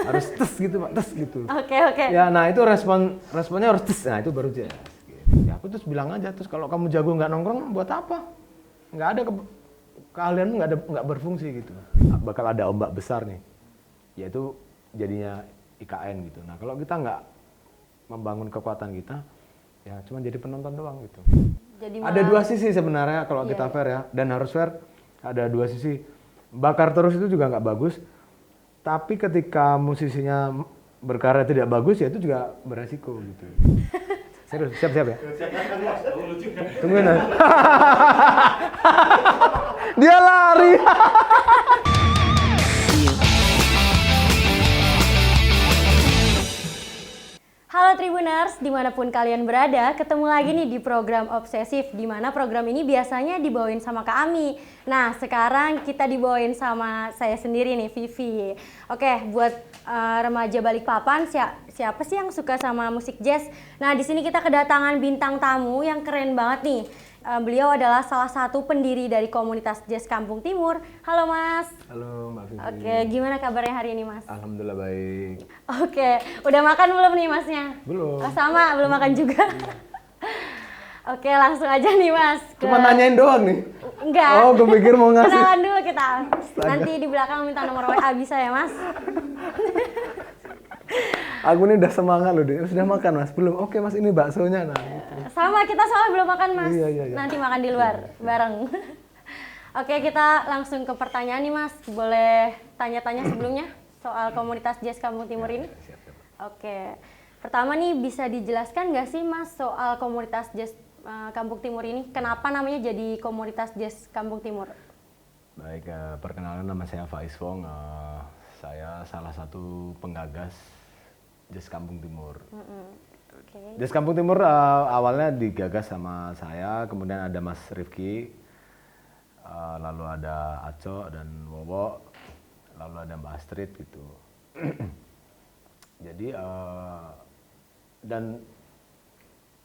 Harus tes gitu Pak, tes gitu. Oke. Ya, nah itu responnya harus tes, nah itu baru jazz. Ya aku terus bilang aja, terus kalau kamu jago nggak nongkrong buat apa? Nggak ada keahlianmu nggak berfungsi gitu. Bakal ada ombak besar nih, yaitu jadinya IKN gitu. Nah kalau kita nggak membangun kekuatan kita, ya cuma jadi penonton doang gitu. Jadi Ada dua sisi sebenarnya kalau kita fair ya, dan harus fair. Ada dua sisi. Bakar terus itu juga nggak bagus. Tapi ketika musisinya berkarya tidak bagus, ya itu juga beresiko gitu. Serius, siap-siap ya? Tungguin aja. Dia lari. Halo Tribuners, dimanapun kalian berada, ketemu lagi nih di program Obsesif, di mana program ini biasanya dibawain sama Kak Ami. Nah, sekarang kita dibawain sama saya sendiri nih, Vivi. Oke, buat remaja Balikpapan, siapa sih yang suka sama musik jazz? Nah, di sini kita kedatangan bintang tamu yang keren banget nih. Beliau adalah salah satu pendiri dari komunitas Jazz Kampung Timur. Halo Mas. Halo Mbak Vivi. Oke, gimana kabarnya hari ini Mas? Alhamdulillah baik. Oke, udah makan belum nih Masnya? Belum. Oh, sama, belum makan juga. Oke, langsung aja nih Mas. Cuma nanyain doang nih. Enggak. Oh, gue pikir mau ngasih. Kenalan dulu kita. Nanti di belakang minta nomor WA bisa ya Mas? Aku ini udah semangat loh, sudah makan Mas? Belum? Oke Mas, ini baksonya. Nah, gitu. Sama, kita soalnya belum makan Mas. Iya. Nanti makan di luar, bareng. Oke, kita langsung ke pertanyaan nih Mas. Boleh tanya-tanya sebelumnya soal komunitas Jazz Kampung Timur ini? Siap. Oke, pertama nih bisa dijelaskan nggak sih Mas soal komunitas Jazz Kampung Timur ini? Kenapa namanya jadi komunitas Jazz Kampung Timur? Baik, perkenalan, nama saya Faiz Wong. Saya salah satu penggagas Jazz Kampung Timur. Okay. Jazz Kampung Timur awalnya digagas sama saya, kemudian ada Mas Rifki, lalu ada Aco dan Wowo, lalu ada Mbak Astrid gitu. Jadi dan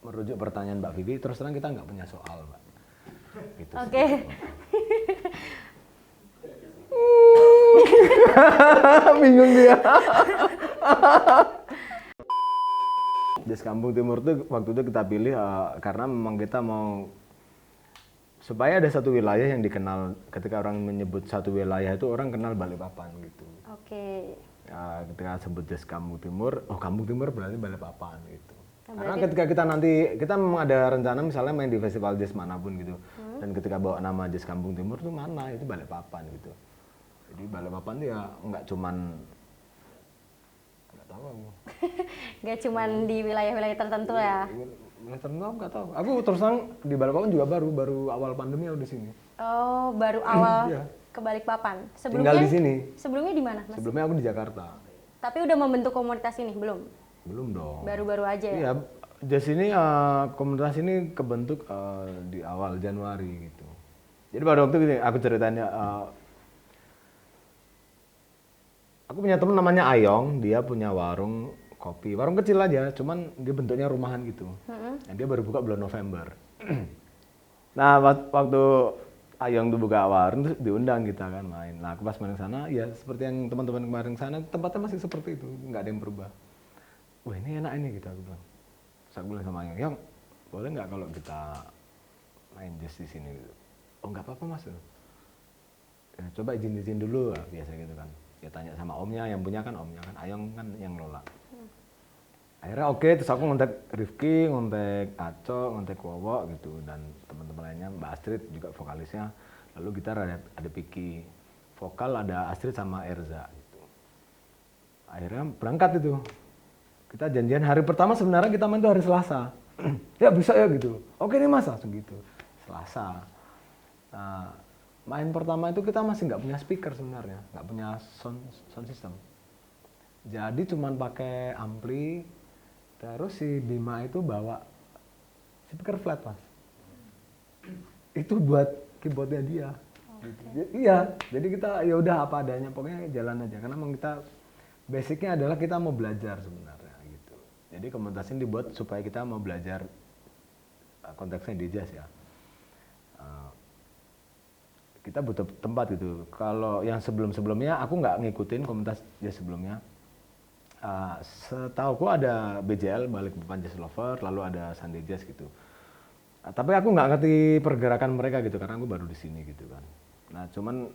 merujuk pertanyaan Mbak Vivi, terus terang kita nggak punya soal, Mbak. Gitu. Oke. Bingung dia. Jazz Kampung Timur tuh waktu itu kita pilih karena memang kita mau supaya ada satu wilayah yang dikenal. Ketika orang menyebut satu wilayah itu orang kenal Balikpapan gitu. Oke. Ya, ketika sebut Jazz Kampung Timur, oh Kampung Timur berarti Balikpapan gitu. Nah, Karena ketika kita memang ada rencana misalnya main di festival jazz manapun gitu. Dan ketika bawa nama Jazz Kampung Timur tuh mana, itu Balikpapan gitu. Jadi Balikpapan dia nggak cuman Nggak cuman di wilayah-wilayah tertentu ya? Wilayah tertentu aku nggak tahu. Aku terus terang di Balikpapan juga baru awal pandemi aku di sini. Oh, baru awal Iya. ke Balikpapan. Tinggal di sini. Sebelumnya di mana, Mas? Sebelumnya aku di Jakarta. Tapi udah membentuk komunitas ini belum? Belum dong. Baru-baru aja ya? Iya, jazz ini komunitas ini kebentuk di awal Januari gitu. Jadi pada waktu ini aku ceritanya aku punya teman namanya Ayong, dia punya warung kopi, warung kecil aja, cuman dia bentuknya rumahan gitu. Dan dia baru buka bulan November. Nah, waktu Ayong tuh buka warung, terus diundang kita kan main. Nah, aku pas main sana, ya seperti yang teman-teman kemarin sana, tempatnya masih seperti itu, nggak ada yang berubah. Wah ini enak ini gitu, aku bilang. Terus aku bilang sama Ayong, boleh nggak kalau kita main jazz di sini? Gitu. Oh nggak apa-apa mas. Ya, coba izin dulu, biasa gitu kan. Ya tanya sama omnya, yang punya kan omnya kan, Ayong kan yang ngelola. Akhirnya oke, terus aku ngontek Rifki, ngontek Aco, ngontek Wowo gitu, dan teman-teman lainnya, Mbak Astrid juga vokalisnya, lalu gitar ada Piki, vokal ada Astrid sama Erza gitu. Akhirnya berangkat itu, kita janjian hari pertama sebenarnya kita main itu hari Selasa. Ya bisa ya gitu, oke nih mas, langsung gitu, Selasa. Nah, main pertama itu kita masih nggak punya speaker sebenarnya, nggak punya sound system. Jadi cuman pakai ampli, terus si Bima itu bawa speaker flat mas. Itu buat keyboardnya dia. Okay. Gitu. Iya, jadi kita ya udah apa adanya, pokoknya jalan aja. Karena memang kita basicnya adalah kita mau belajar sebenarnya gitu. Jadi komunitas ini dibuat supaya kita mau belajar, konteksnya di jazz ya. kita butuh tempat gitu. Kalau yang sebelum-sebelumnya aku nggak ngikutin komunitas jazz sebelumnya. Setauku ada BJL, Balikpapan Jazz Lover, lalu ada Sunday Jazz gitu. Tapi aku nggak ngerti pergerakan mereka gitu karena aku baru di sini gitu kan. Nah cuman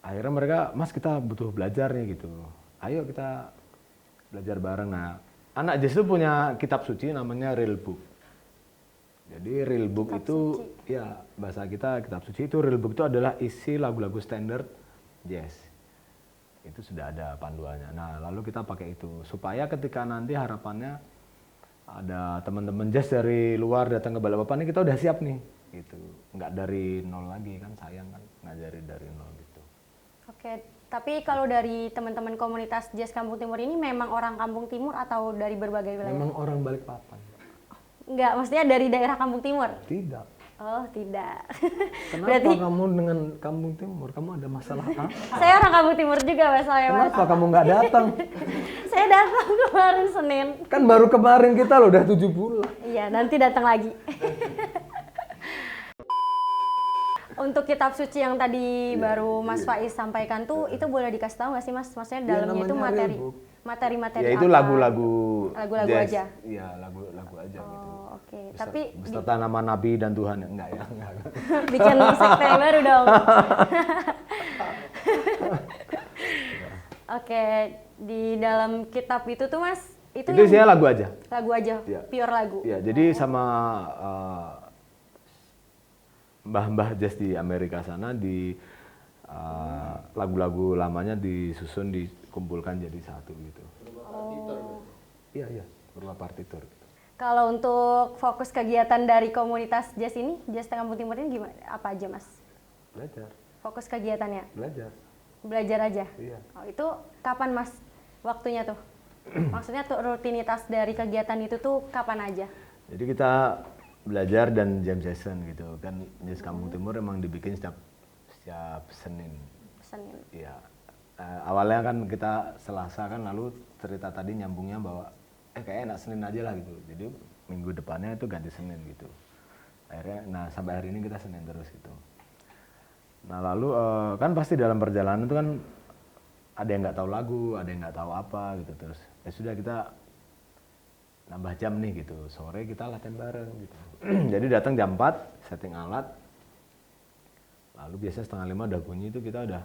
akhirnya mereka, Mas kita butuh belajar nih gitu. Ayo kita belajar bareng. Nah anak jazz itu punya kitab suci namanya Real Book. Jadi Real Book kitab itu suci. Ya bahasa kita kitab suci itu Real Book itu adalah isi lagu-lagu standar jazz. Itu sudah ada panduannya. Nah lalu kita pakai itu supaya ketika nanti harapannya ada teman-teman jazz dari luar datang ke Balikpapan ini kita udah siap nih gitu. Nggak dari nol lagi kan, sayang kan ngajari dari nol gitu. Oke, tapi kalau dari teman-teman komunitas jazz Kampung Timur ini memang orang Kampung Timur atau dari berbagai wilayah? Memang orang Balikpapan. Enggak, maksudnya dari daerah Kampung Timur? Tidak. Oh, tidak. Kenapa Berarti kamu dengan Kampung Timur? Kamu ada masalah apa? Saya orang Kampung Timur juga, Mas. Kenapa kamu nggak datang? Saya datang kemarin Senin. Kan baru kemarin kita loh, udah 7 bulan. Iya, nanti datang lagi. Untuk kitab suci yang tadi baru Mas Faiz sampaikan tuh, itu boleh dikasih tahu nggak sih Mas? Maksudnya dalamnya itu materi-materi ya itu apa? Lagu-lagu aja. Iya, lagu-lagu aja gitu. Oh, oke. Tapi beserta nama Nabi dan Tuhan enggak ya? Enggak. Bikin sekte yang baru dong. Oke, di dalam kitab itu tuh Mas, itu isinya lagu aja. Lagu aja, ya. Pure lagu. Iya, jadi sama mbah-mbah jazz di Amerika sana di lagu-lagu lamanya disusun dikumpulkan jadi satu gitu. Oh. Iya, berupa partitur. Kalau untuk fokus kegiatan dari komunitas jazz ini, Jazz Kampung Timur ini gimana? Apa aja Mas? Belajar. Fokus kegiatannya? Belajar. Belajar aja? Iya. Oh, itu kapan Mas waktunya tuh? Maksudnya tuh rutinitas dari kegiatan itu tuh kapan aja? Jadi kita belajar dan jam session gitu kan. Jazz Kampung Timur emang dibikin setiap Senin. Senin. Iya. Awalnya kan kita Selasa kan, lalu cerita tadi nyambungnya bahwa kayak enak Senin aja lah gitu. Jadi minggu depannya itu ganti Senin gitu. Akhirnya, sampai hari ini kita Senin terus gitu. Nah lalu kan pasti dalam perjalanan itu kan ada yang nggak tahu lagu, ada yang nggak tahu apa gitu, terus ya sudah kita nambah jam nih gitu, sore kita latihan bareng gitu. Jadi datang jam 4, setting alat, lalu biasanya 4:30 udah bunyi itu kita udah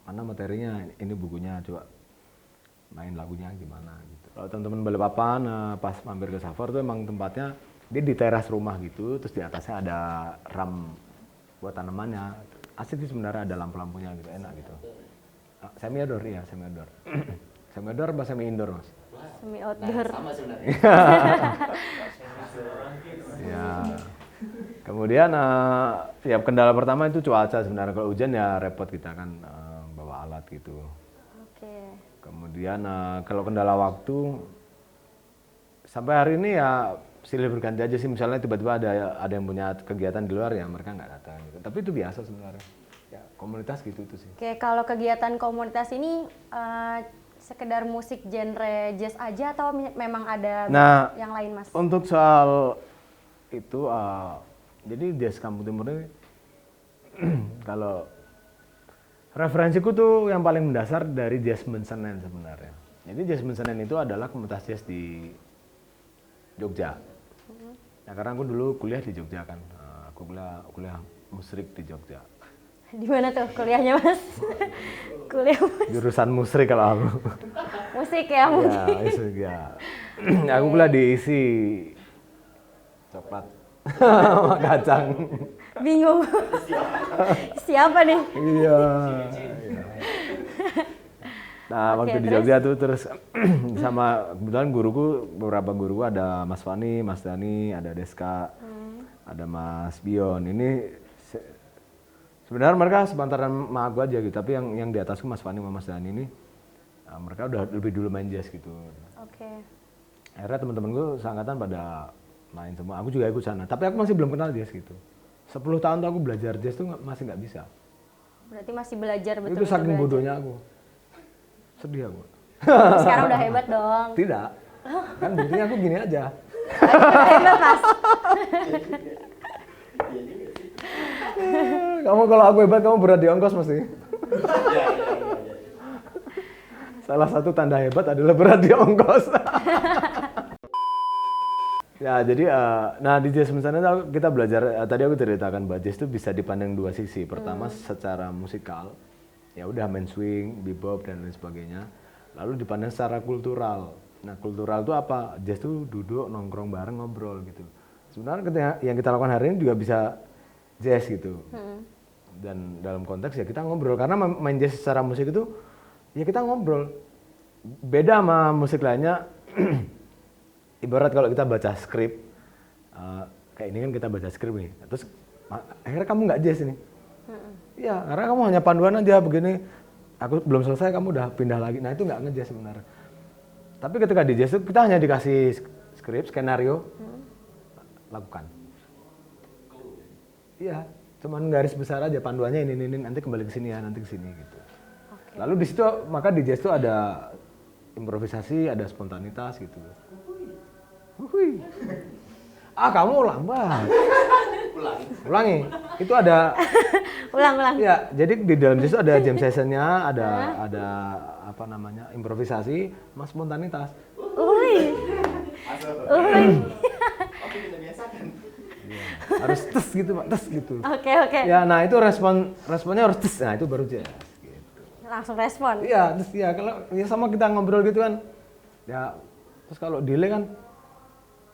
mana materinya, ini bukunya, coba main lagunya gimana gitu. Kalau teman-teman Balikpapan pas mampir ke Safor tuh emang tempatnya dia di teras rumah gitu, terus di atasnya ada ram buat tanamannya. Asik sih sebenarnya, ada lampu-lampunya gitu, enak gitu. Semi outdoor, iya semi outdoor. Semi outdoor apa semi indoor Mas? Semi outdoor. Nah, sama sebenarnya. Ya. Kemudian ya kendala pertama itu cuaca sebenarnya. Kalau hujan ya repot kita kan bawa alat gitu. Oke. Kemudian kalau kendala waktu sampai hari ini ya silih berganti aja sih. Misalnya tiba-tiba ada yang punya kegiatan di luar ya mereka nggak datang gitu. Tapi itu biasa sebenarnya. Ya komunitas gitu itu sih. Oke, kalau kegiatan komunitas ini sekedar musik genre jazz aja atau memang ada yang lain Mas? Untuk soal itu jadi Jazz Kampung Timur ini kalau referensiku tuh yang paling mendasar dari Jasmine Senen sebenarnya. Jadi Jasmine Senen itu adalah komunitas jazz di Jogja. Nah karena aku dulu kuliah di Jogja kan, aku kuliah musrik di Jogja. Di mana tuh kuliahnya Mas? Kuliah jurusan musrik kalau aku. Musik ya mungkin. Ya, musik ya. Aku kuliah di isi coklat sama kacang. Bingung. Siapa nih? Iya. Nah, waktu di Jogja tuh terus sama kebetulan beberapa guruku ada Mas Fani, Mas Dani, ada Deska, ada Mas Bion. Ini sebenarnya mereka sepantaran sama aku aja gitu, tapi yang di atasku Mas Fani sama Mas Dani ini mereka udah lebih dulu main jazz gitu. Oke. Akhirnya teman-temanku seangkatan pada main semua, aku juga ikut sana. Tapi aku masih belum kenal jazz gitu. 10 tahun tuh aku belajar jazz tuh masih nggak bisa. Berarti masih belajar betul. Itu saking bodohnya aku. Sedih aku. Sekarang udah hebat dong. Tidak. Kan buktinya aku gini aja. Hebat Mas. Kamu kalau aku hebat, kamu berat di ongkos mesti. Iya. Salah satu tanda hebat adalah berat di ongkos. Ya, jadi nah di jazz sana kita belajar tadi aku ceritakan bahwa jazz itu bisa dipandang dua sisi. Pertama secara musikal, ya udah main swing, bebop dan lain sebagainya. Lalu dipandang secara kultural. Nah, kultural itu apa? Jazz itu duduk nongkrong bareng ngobrol gitu. Sebenarnya yang kita lakukan hari ini juga bisa jazz gitu. Dan dalam konteks ya kita ngobrol karena main jazz secara musik itu ya kita ngobrol. Beda sama musik lainnya. Ibarat kalau kita baca skrip, kayak ini kan kita baca skrip nih, terus akhirnya kamu nggak jazz nih. Iya, karena kamu hanya panduan aja begini, aku belum selesai kamu udah pindah lagi, nah itu nggak nge-jazz sebenarnya. Tapi ketika di jazz itu kita hanya dikasih skrip, skenario, lakukan. Iya, cuman garis besar aja panduannya ini, nanti kembali ke sini ya, nanti ke sini gitu. Lalu di situ maka di jazz itu ada improvisasi, ada spontanitas gitu. Wuih. Kamu lambat. Ulangi. Itu ada. Ulang. Ya, jadi di dalam jazz itu ada jam sessionnya, ada apa namanya improvisasi, mas spontanitas. Uy. Harus tes gitu, Pak, tes gitu. Oke. Ya, nah itu responnya harus tes. Nah itu baru jazz. Gitu. Langsung respon. Iya, terus ya kalau ya sama kita ngobrol gitu kan. Ya, terus kalau delay kan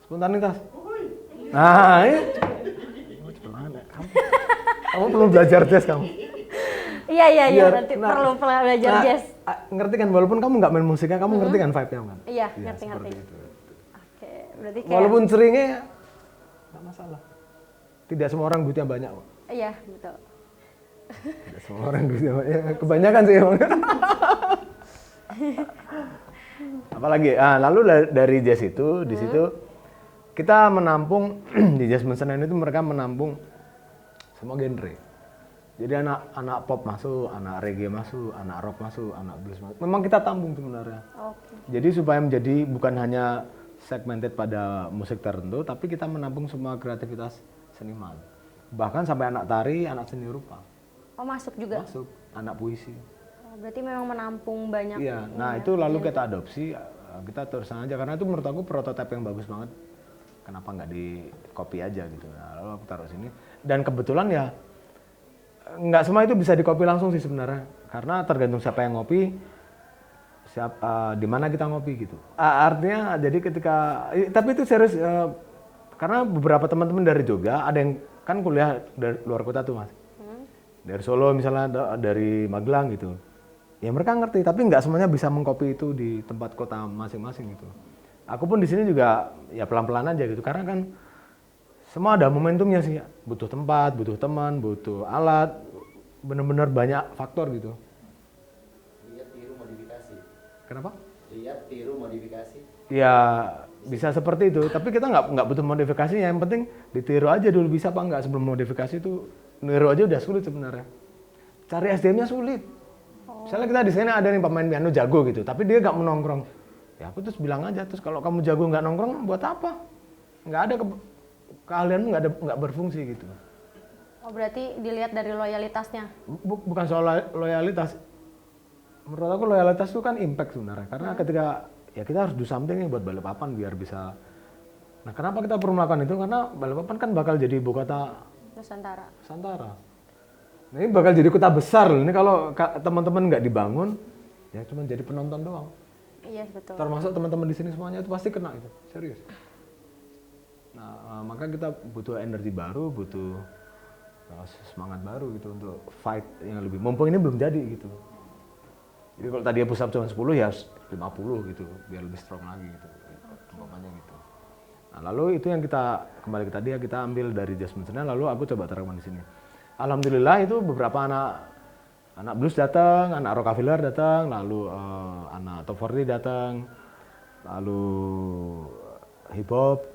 spontanitas. Nah, ini kamu perlu belajar jazz kamu. Iya, nanti perlu belajar jazz. Ngerti kan, walaupun kamu nggak main musiknya, kamu ngerti kan vibe-nya kan? Iya, ngerti. Itu. Oke, berarti kayak Walaupun seringnya nggak masalah. Tidak semua orang duitnya banyak kok. Iya, betul. Tidak semua orang duitnya banyak. Kebanyakan sih emang. Apalagi, lalu dari jazz itu, di situ kita menampung di Jazz Senen itu mereka menampung semua genre. Jadi anak pop masuk, anak reggae masuk, anak rock masuk, anak blues masuk. Memang kita tampung sebenarnya. Jadi supaya menjadi bukan hanya segmented pada musik tertentu, tapi kita menampung semua kreativitas seniman. Bahkan sampai anak tari, anak seni rupa. Oh, masuk juga? Masuk, anak puisi. Berarti memang menampung banyak. Iya, nah itu lalu kita adopsi, kita terusan aja karena itu menurut aku prototipe yang bagus banget. Kenapa nggak di copy aja gitu? Nah, lalu aku taruh sini. Dan kebetulan ya nggak semua itu bisa di copy langsung sih sebenarnya, karena tergantung siapa yang ngopi, di mana kita ngopi gitu. Artinya jadi ketika, tapi itu serius, karena beberapa teman-teman dari Jogja ada yang kan kuliah dari luar kota tuh mas, dari Solo misalnya, dari Magelang gitu. Ya mereka ngerti, tapi nggak semuanya bisa mengcopy itu di tempat kota masing-masing gitu. Aku pun di sini juga ya pelan-pelan aja gitu, karena kan semua ada momentumnya sih. Butuh tempat, butuh teman, butuh alat, benar-benar banyak faktor gitu. Lihat, tiru, modifikasi. Kenapa? Lihat, tiru, modifikasi. Ya bisa seperti itu, tapi kita nggak butuh modifikasi. Yang penting ditiru aja dulu, bisa apa nggak. Sebelum modifikasi itu niru aja udah sulit sebenarnya. Cari SDM-nya sulit. Misalnya kita di sini ada nih pemain piano jago gitu, tapi dia nggak menongkrong. Ya aku terus bilang aja, terus kalau kamu jago nggak nongkrong, buat apa? Nggak ada keahlianmu nggak berfungsi gitu. Oh, berarti dilihat dari loyalitasnya? Bukan soal loyalitas. Menurut aku loyalitas itu kan impact sebenarnya. Karena ketika ya kita harus do something nih buat Balikpapan biar bisa. Nah kenapa kita perlu melakukan itu? Karena Balikpapan kan bakal jadi ibu kota Nusantara. Nah, ini bakal jadi kota besar loh. Ini kalau teman-teman nggak dibangun, ya cuma jadi penonton doang. Iya betul. Termasuk teman-teman di sini semuanya itu pasti kena itu, serius. Nah, maka kita butuh energi baru, butuh semangat baru gitu untuk fight yang lebih. Mumpung ini belum jadi gitu. Jadi kalau tadi push up cuma 10 ya 50 gitu, biar lebih strong lagi gitu. Umpamanya gitu. Nah, lalu itu yang kita kembali ke tadi ya, kita ambil dari Jazz Senen, lalu aku coba terapkan di sini. Alhamdulillah itu beberapa anak blues datang, anak rockabilly datang, lalu anak top 40 datang, lalu hip hop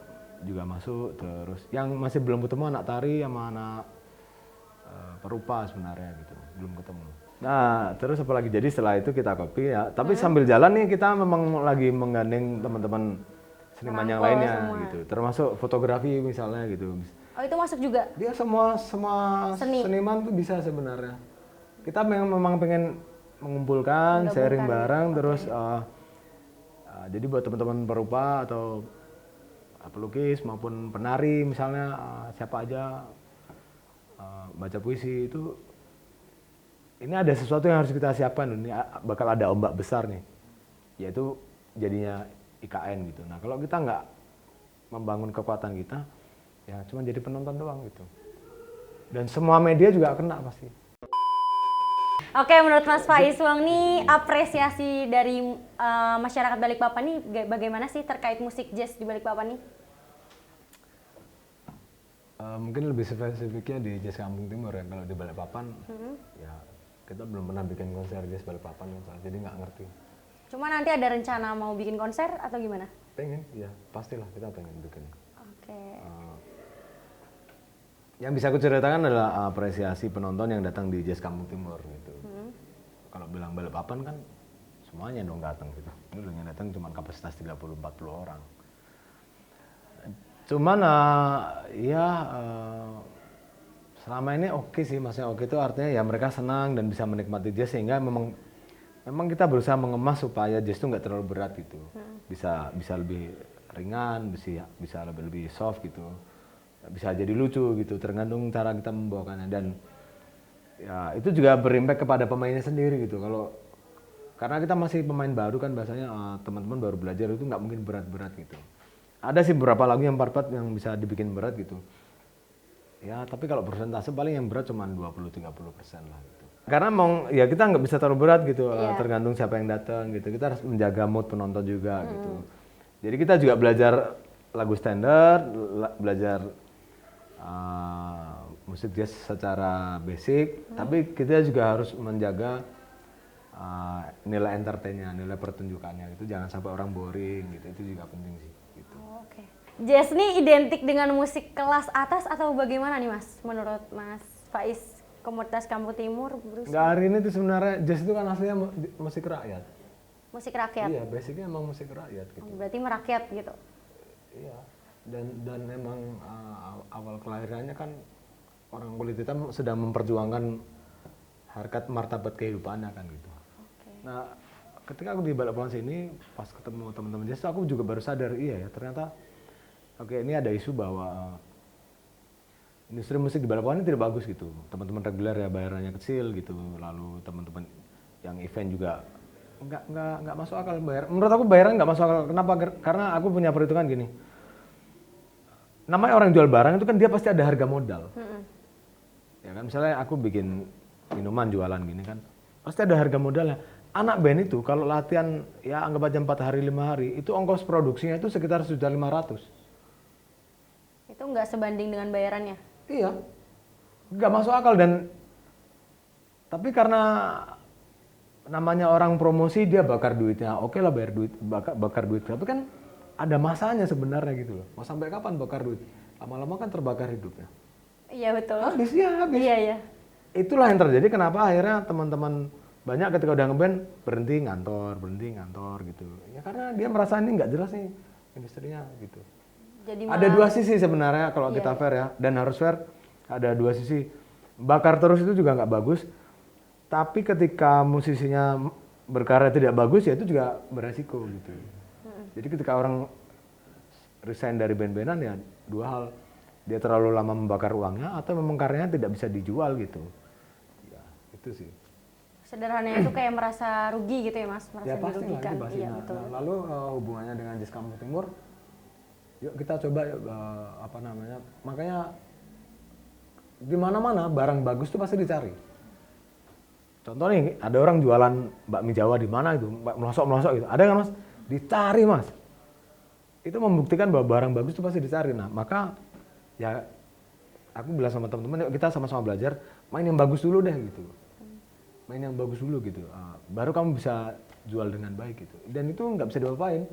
juga masuk, terus yang masih belum ketemu anak tari sama anak perupa sebenarnya gitu, belum ketemu. Nah terus apalagi, jadi setelah itu kita copy ya, tapi sambil jalan nih kita memang lagi menggandeng teman-teman seniman yang lainnya semua. Gitu, termasuk fotografi misalnya gitu. Oh itu masuk juga? Dia semua seniman tuh bisa sebenarnya. Kita memang pengen mengumpulkan, sharing bareng, terus jadi buat teman-teman perupa atau pelukis maupun penari misalnya siapa aja baca puisi itu, ini ada sesuatu yang harus kita siapkan. Ini bakal ada ombak besar nih, yaitu jadinya IKN gitu. Nah kalau kita nggak membangun kekuatan kita, ya cuma jadi penonton doang gitu. Dan semua media juga kena pasti. Oke, menurut Mas Faiz Wong nih apresiasi dari masyarakat Balikpapan nih bagaimana sih terkait musik jazz di Balikpapan nih? Mungkin lebih spesifiknya di Jazz Kampung Timur ya. Kalau di Balikpapan, ya kita belum pernah bikin konser jazz Balikpapan misalnya, jadi nggak ngerti. Cuma nanti ada rencana mau bikin konser atau gimana? Pengen, ya pastilah kita pengen bikin. Oke. Yang bisa aku ceritakan adalah apresiasi penonton yang datang di Jazz Kampung Timur gitu. Kalau bilang Balikpapan kan semuanya dong datang gitu. Ini yang datang cuma kapasitas 30-40 orang. Cuman selama ini oke sih, maksudnya oke itu artinya ya mereka senang dan bisa menikmati jazz, sehingga memang kita berusaha mengemas supaya jazz itu nggak terlalu berat gitu. Bisa lebih ringan, bisa lebih soft gitu. Bisa jadi lucu gitu, tergantung cara kita membawakannya. Dan ya itu juga berimpact kepada pemainnya sendiri gitu. Karena kita masih pemain baru kan, bahasanya teman-teman baru belajar, itu nggak mungkin berat-berat gitu. Ada sih beberapa lagu yang part-part yang bisa dibikin berat gitu. Ya tapi kalau persentase paling yang berat cuma 20-30% lah gitu. Karena ya kita nggak bisa terlalu berat gitu, tergantung siapa yang datang gitu. Kita harus menjaga mood penonton juga gitu. Jadi kita juga belajar lagu standar, belajar musik jazz secara basic, tapi kita juga harus menjaga nilai entertainnya, nilai pertunjukannya itu jangan sampai orang boring gitu. Itu juga penting sih gitu. Oke. Jazz nih identik dengan musik kelas atas atau bagaimana nih Mas? Menurut Mas Faiz, komunitas Kampung Timur? Nggak, hari ini tuh sebenarnya jazz itu kan aslinya musik rakyat. Musik rakyat? Iya, basicnya emang musik rakyat gitu. Berarti merakyat gitu? Iya, dan emang awal kelahirannya kan orang kulit hitam sedang memperjuangkan harkat martabat kehidupannya kan gitu. Nah, ketika aku di Balikpapan sini, pas ketemu teman-teman jazz, aku juga baru sadar, iya ya ternyata ini ada isu bahwa industri musik di Balikpapan ini tidak bagus gitu. Teman-teman reguler ya bayarannya kecil gitu, lalu teman-teman yang event juga nggak masuk akal bayar. Menurut aku bayaran nggak masuk akal. Kenapa? Karena aku punya perhitungan gini. Namanya orang jual barang itu kan dia pasti ada harga modal. Ya kan, misalnya aku bikin minuman jualan gini kan, pasti ada harga modalnya. Anak band itu kalau latihan ya anggap aja 4 hari 5 hari, itu ongkos produksinya itu sekitar 1.500.000. Itu nggak sebanding dengan bayarannya? Iya, nggak masuk akal. Tapi karena namanya orang promosi, dia bakar duitnya, oke lah bayar duit, bakar duit. Tapi kan ada masanya sebenarnya gitu loh. Mau sampai kapan bakar duit? Lama-lama kan terbakar hidupnya. Iya betul. Habis. Iya. Itulah yang terjadi kenapa akhirnya teman-teman banyak ketika udah ngeband berhenti ngantor gitu. Ya karena dia merasa ini nggak jelas nih industrinya gitu. Jadi ada dua sisi sebenarnya kalau kita fair ya, dan harus fair. Ada dua sisi. Bakar terus itu juga nggak bagus. Tapi ketika musisinya berkarya tidak bagus ya itu juga beresiko gitu. Jadi ketika orang resign dari band-bandan ya dua hal. Dia terlalu lama membakar uangnya atau memang karyanya tidak bisa dijual gitu. Ya, itu sih. Sederhananya itu kayak merasa rugi gitu ya Mas, merasa ya, pasti dirugikan. Lah, iya, betul. Nah, lalu hubungannya dengan Jazz Kampung Timur, yuk kita coba makanya di mana-mana barang bagus itu pasti dicari. Contoh nih, ada orang jualan bakmi Jawa di mana itu, melosok gitu. Ada nggak Mas? Dicari Mas. Itu membuktikan bahwa barang bagus itu pasti dicari. Nah, maka ya aku bilang sama teman-teman, yuk kita sama-sama belajar, main yang bagus dulu deh gitu. Main yang bagus dulu gitu. Baru kamu bisa jual dengan baik gitu. Dan itu nggak bisa diapa-apain.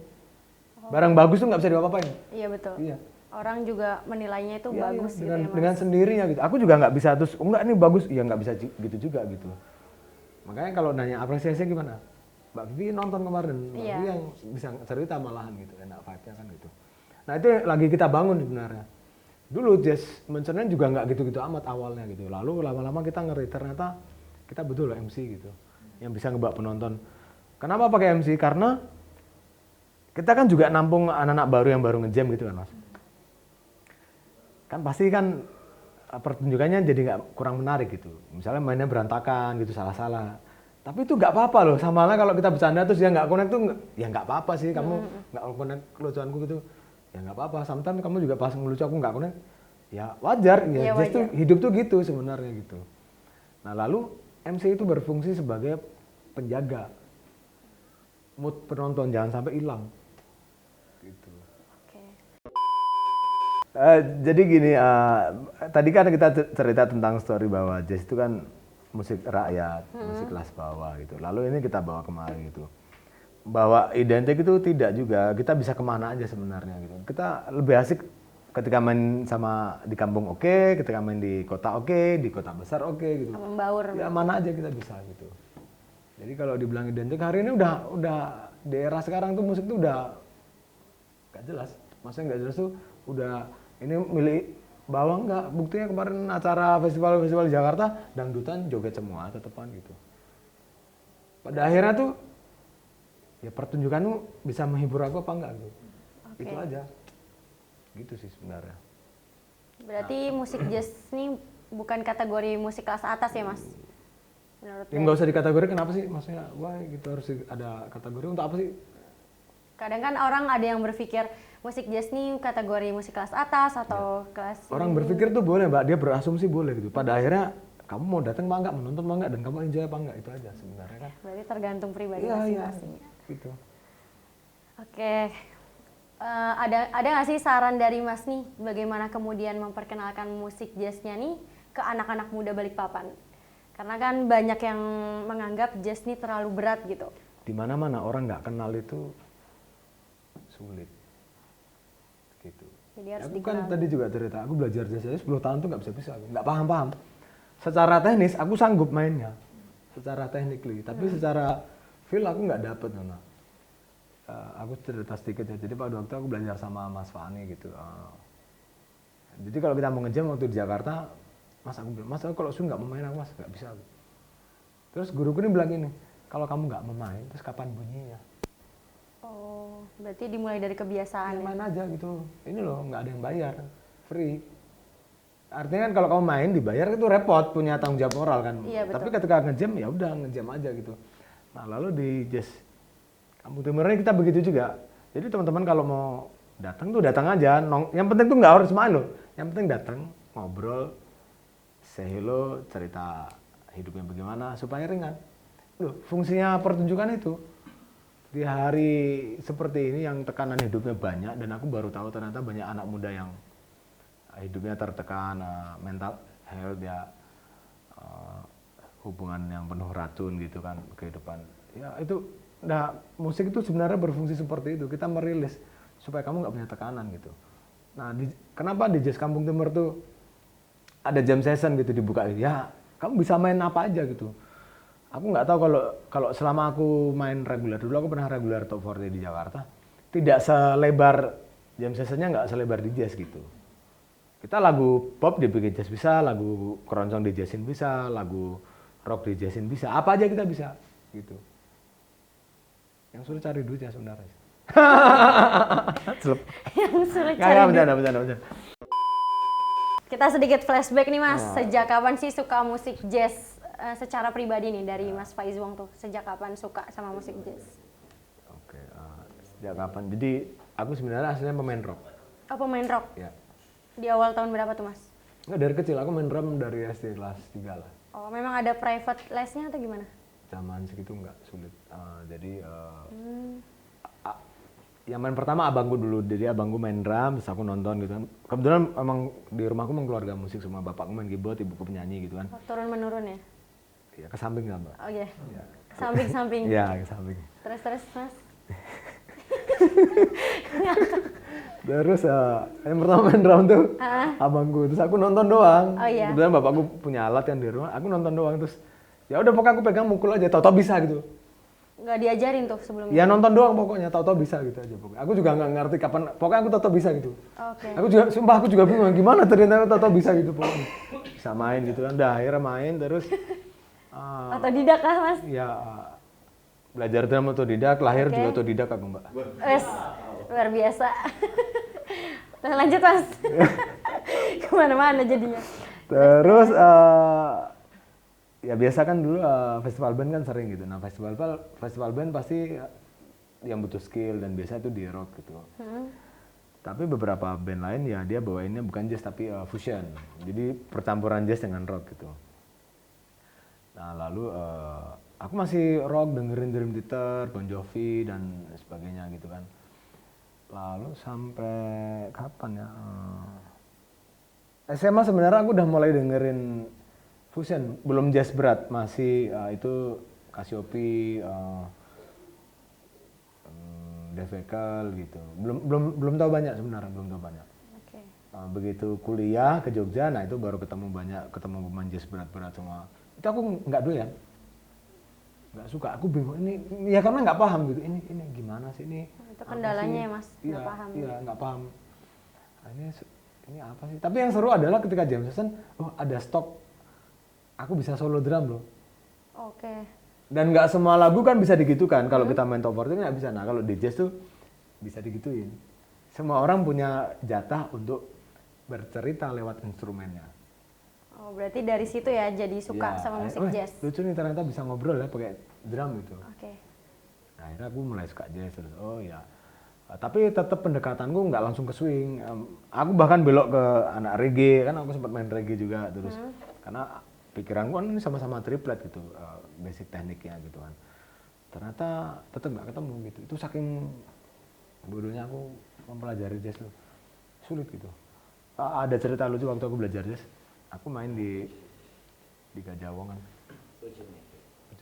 Barang bagus tuh nggak bisa diapa-apain. Iya betul. Iya. Orang juga menilainya itu bagus gitu ya Mas. Dengan sendirinya gitu. Aku juga nggak bisa terus, enggak ini bagus, ya nggak bisa gitu juga gitu. Makanya kalau nanya apresiasi gimana? Mbak Vivi nonton kemarin, Mbak Vivi yang bisa cerita malahan gitu, enak vibe-nya kan gitu. Nah itu lagi kita bangun sebenarnya. Dulu jazz mencernya juga nggak gitu-gitu amat awalnya gitu. Lalu lama-lama kita ngeri ternyata kita betul loh MC gitu, yang bisa ngebawa penonton. Kenapa pakai MC? Karena kita kan juga nampung anak-anak baru yang baru ngejam gitu kan mas. Kan pasti kan pertunjukannya jadi nggak kurang menarik gitu. Misalnya mainnya berantakan gitu, salah-salah. Tapi itu nggak apa-apa loh. Sama lah kalau kita bercanda terus dia nggak connect tuh, ya nggak apa-apa sih. Kamu nggak connect kelucuanku gitu. Ya nggak apa-apa. Sometimes kamu juga pas ngelucu aku nggak connect. Ya wajar. Ya, just tuh hidup tuh gitu sebenarnya gitu. Nah lalu MC itu berfungsi sebagai penjaga mood penonton jangan sampai hilang. Gitu. Jadi gini, tadi kan kita cerita tentang story bahwa jazz itu kan musik rakyat, musik kelas bawah gitu. Lalu ini kita bawa kemari gitu. Bahwa identik itu tidak juga, kita bisa kemana aja sebenarnya gitu. Kita lebih asik ketika main sama di kampung oke, ketika main di kota oke, di kota besar oke gitu. Membaur. Ya mana aja kita bisa gitu. Jadi kalau dibilang identik hari ini udah di era sekarang tuh musik tuh udah gak jelas. Maksudnya gak jelas tuh udah ini milik bawah nggak, buktinya kemarin acara festival-festival di Jakarta dangdutan joget semua tetepan gitu. Pada akhirnya tuh ya pertunjukanmu bisa menghibur aku apa enggak gitu. Itu aja. Gitu sih sebenarnya. Berarti musik jazz ini bukan kategori musik kelas atas ya mas? Menurut Ya nggak usah dikategori kenapa sih? Maksudnya wah gitu harus ada kategori untuk apa sih? Kadang kan orang ada yang berpikir musik jazz nih kategori musik kelas atas atau kelas Orang berpikir tuh boleh mbak, dia berasumsi boleh gitu. Pada akhirnya kamu mau datang apa enggak, menonton apa enggak, dan kamu enjoy apa enggak, itu aja sebenarnya kan. Berarti tergantung pribadi Iya, masing-masing. gitu. Oke, ada nggak sih saran dari Mas nih bagaimana kemudian memperkenalkan musik jazznya nih ke anak-anak muda Balikpapan? Karena kan banyak yang menganggap jazz nih terlalu berat gitu. Di mana-mana orang nggak kenal itu sulit. Gitu. Jadi harus Aku dikenal. kan tadi juga cerita, aku belajar jazz aja 10 tahun tuh nggak bisa-bisa, nggak paham-paham. Secara teknis aku sanggup mainnya, secara technically, tapi secara feel aku nggak dapet nona. Aku cerita sedikit ya, jadi pada waktu aku belajar sama Mas Fani gitu. Jadi kalau kita mau ngejam waktu di Jakarta, Mas aku bilang, Mas aku kalau nggak mau main aku Mas nggak bisa. Terus guruku ini bilang gini, kalau kamu nggak mau main, terus kapan bunyinya? Oh, berarti dimulai dari kebiasaan. Ya, main aja gitu. Ini loh nggak ada yang bayar, free. Artinya kan kalau kamu main dibayar itu repot, punya tanggung jawab moral kan. Iya, betul. Tapi ketika ngejam ya udah ngejam aja gitu. Nah lalu di Jazz Kampung Timur ini kita begitu juga. Jadi teman-teman kalau mau datang tuh datang aja. Yang penting tuh nggak harus main loh. Yang penting datang, ngobrol, say hello, cerita hidupnya bagaimana supaya ringan. Loh, fungsinya pertunjukan itu. Di hari seperti ini yang tekanan hidupnya banyak dan aku baru tahu ternyata banyak anak muda yang hidupnya tertekan, mental health ya, hubungan yang penuh racun gitu kan, kehidupan. Ya itu, nah musik itu sebenarnya berfungsi seperti itu. Kita merilis supaya kamu nggak punya tekanan gitu. Nah, kenapa di Jazz Kampung Timur tuh ada jam session gitu dibuka? Ya, kamu bisa main apa aja gitu. Aku nggak tahu kalau selama aku main reguler, dulu aku pernah reguler top 40 di Jakarta, tidak selebar jam sessionnya, nggak selebar di jazz gitu. Kita lagu pop dibikin jazz bisa, lagu keroncong di jazzin bisa, lagu rock di jazzin bisa, apa aja kita bisa gitu. Yang sulit cari duit ya sebenarnya. Yang sulit Nggak, cari bercanda. Kita sedikit flashback nih mas, sejak kapan sih suka musik jazz secara pribadi nih dari Mas Faiz Wong tuh? Sejak kapan suka sama musik jazz? Oke, sejak kapan? Jadi aku sebenarnya aslinya pemain rock. Oh pemain rock? Ya. Di awal tahun berapa tuh mas? Nggak, dari kecil aku main drum dari SD kelas 3 lah. Oh memang ada private lesnya atau gimana? Zaman segitu nggak sulit. Yang main pertama abangku dulu, jadi abangku main drum, terus aku nonton gitu kan. Kebetulan emang di rumahku emang keluarga musik semua, bapakku main keyboard, ibuku penyanyi gitu kan. Oh, turun menurun ya? Ya ke samping lah mbak. Oh iya. Ya. Samping-samping. Iya ke samping. Terus mas? Terus yang pertama main drum tuh abangku, terus aku nonton doang. Oh iya. Kebetulan bapakku punya alat kan di rumah, aku nonton doang terus. Ya udah pokoknya aku pegang mukul aja, tau-tau bisa gitu. Nggak diajarin tuh sebelumnya? Ya nonton doang pokoknya, tahu-tahu bisa gitu aja pokoknya. Aku juga nggak ngerti kapan, pokoknya aku tahu-tahu bisa gitu. Oke. Aku juga bingung gimana ternyata tahu-tahu bisa gitu pokoknya. Bisa main gitu kan, dah akhirnya main terus. Otodidak kah Mas? Ya belajar drum otodidak, lahir Oke. juga otodidak aku Mbak. Wes, luar biasa. Nah, lanjut Mas. Kemana-mana jadinya. Terus ya biasa kan dulu festival band kan sering gitu. Nah festival band pasti yang butuh skill dan biasa itu di rock gitu. Tapi beberapa band lain ya dia bawainnya bukan jazz tapi fusion. Jadi percampuran jazz dengan rock gitu. Nah lalu aku masih rock, dengerin Dream Theater, Bon Jovi dan sebagainya gitu kan. Lalu sampai kapan ya? SMA sebenarnya aku udah mulai dengerin fusion, belum jazz berat, masih itu Cassiope, Devekel gitu. Belum tahu banyak sebenarnya, belum tahu banyak. Oke. Begitu kuliah ke Jogja, nah itu baru ketemu pemain jazz berat-berat semua. Itu aku nggak doyan, nggak suka. Aku bingung ini ya karena nggak paham gitu. Ini gimana sih ini? Itu kendalanya ya Mas, Iya, nggak paham. Iya, nggak paham. Nah, ini apa sih? Tapi yang seru adalah ketika jam session, oh ada stok, aku bisa solo drum loh. Oke. Dan nggak semua lagu kan bisa digitukan. Kalau kita main top 40 nggak bisa. Nah kalau di jazz tuh bisa digituin. Semua orang punya jatah untuk bercerita lewat instrumennya. Oh, berarti dari situ ya jadi suka Ya, sama musik jazz. lucu nih ternyata bisa ngobrol ya pakai drum gitu. Oke. Nah, akhirnya aku mulai suka jazz terus. Oh ya. Tapi tetap pendekatanku nggak langsung ke swing. Aku bahkan belok ke anak reggae kan aku sempat main reggae juga terus. Karena pikiranku kan ini sama-sama triplet gitu, basic tekniknya gitu kan. Ternyata tetap nggak ketemu gitu. Itu saking bodohnya aku mempelajari jazz loh. Sulit gitu. Ada cerita lucu waktu aku belajar jazz. Aku main di Gajah Wong kan. Lucu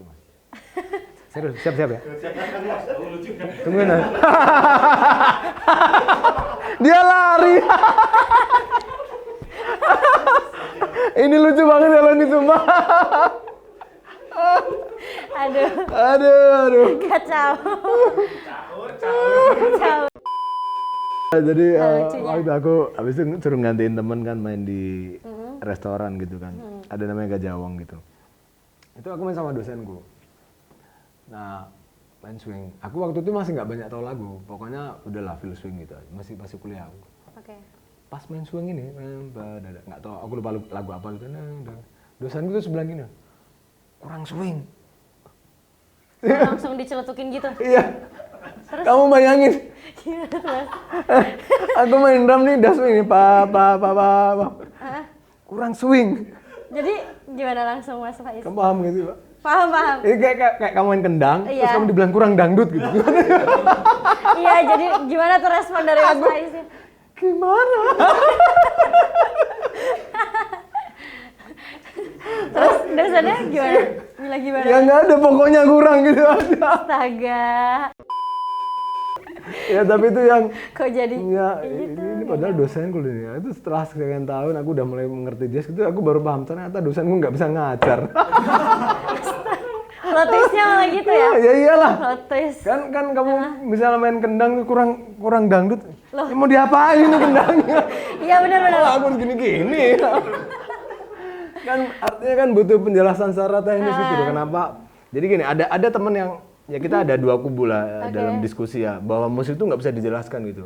Mas. Serius, siap-siap ya? Tungguin ya. Dia lari. Ini lucu banget kalau ini sumpah. Aduh. Kacau. Jadi lucunya. waktu aku habis itu suruh gantiin temen kan main di restoran gitu kan. Ada namanya Gajah Wong gitu. Itu aku main sama dosenku. Nah, main swing. Aku waktu itu masih nggak banyak tahu lagu. Pokoknya udahlah feel swing gitu. Masih kuliah aku. Oke. Pas main swing ini, nggak tahu. Aku lupa lagu apa gitu. Nah, dosenku tuh sebelah gini. Kurang swing. Langsung diceletukin gitu. Iya. Kamu bayangin. Aku main drum nih, udah swing nih, kurang swing. Jadi gimana langsung Mas Faiz? Kamu paham gitu, Pak? Paham. Ini kayak kamu main kendang, Iya. terus kamu dibilang kurang dangdut gitu. Iya, jadi gimana tuh respon dari Mas Faiz? Gimana? Terus dosennya gimana? Bilang gimana? Ya nggak ada, pokoknya kurang gitu aja. Astaga. Ya tapi itu yang Kok jadi ya, gitu? ini padahal dosenku ini. Itu setelah sekian tahun aku udah mulai mengerti jazz gitu, aku baru paham ternyata dosenku nggak bisa ngajar. Plot twist-nya malah gitu ya? Ya iyalah. Plot twist. Kan kamu misalnya main kendang tuh kurang dangdut. Ya mau diapain tuh kendangnya? Iya benar-benar. Oh, aku gini-gini. Kan artinya kan butuh penjelasan secara teknis gitu loh. Kenapa? Jadi gini, ada teman yang ya kita ada dua kubu lah dalam diskusi ya, bahwa musik itu nggak bisa dijelaskan gitu.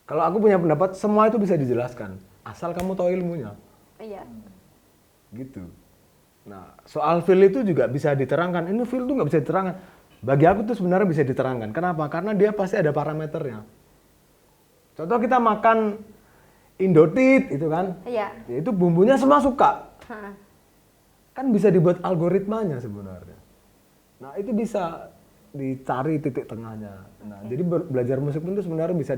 Kalau aku punya pendapat, semua itu bisa dijelaskan asal kamu tahu ilmunya. Iya. Gitu. Nah, soal feel itu juga bisa diterangkan. Ini feel tuh nggak bisa diterangkan. Bagi aku tuh sebenarnya bisa diterangkan. Kenapa? Karena dia pasti ada parameternya. Contoh kita makan Indotit itu kan, Iya. ya itu bumbunya semua suka. Hah. Kan bisa dibuat algoritmanya sebenarnya. Nah itu bisa dicari titik tengahnya. Nah jadi belajar musik pun itu sebenarnya bisa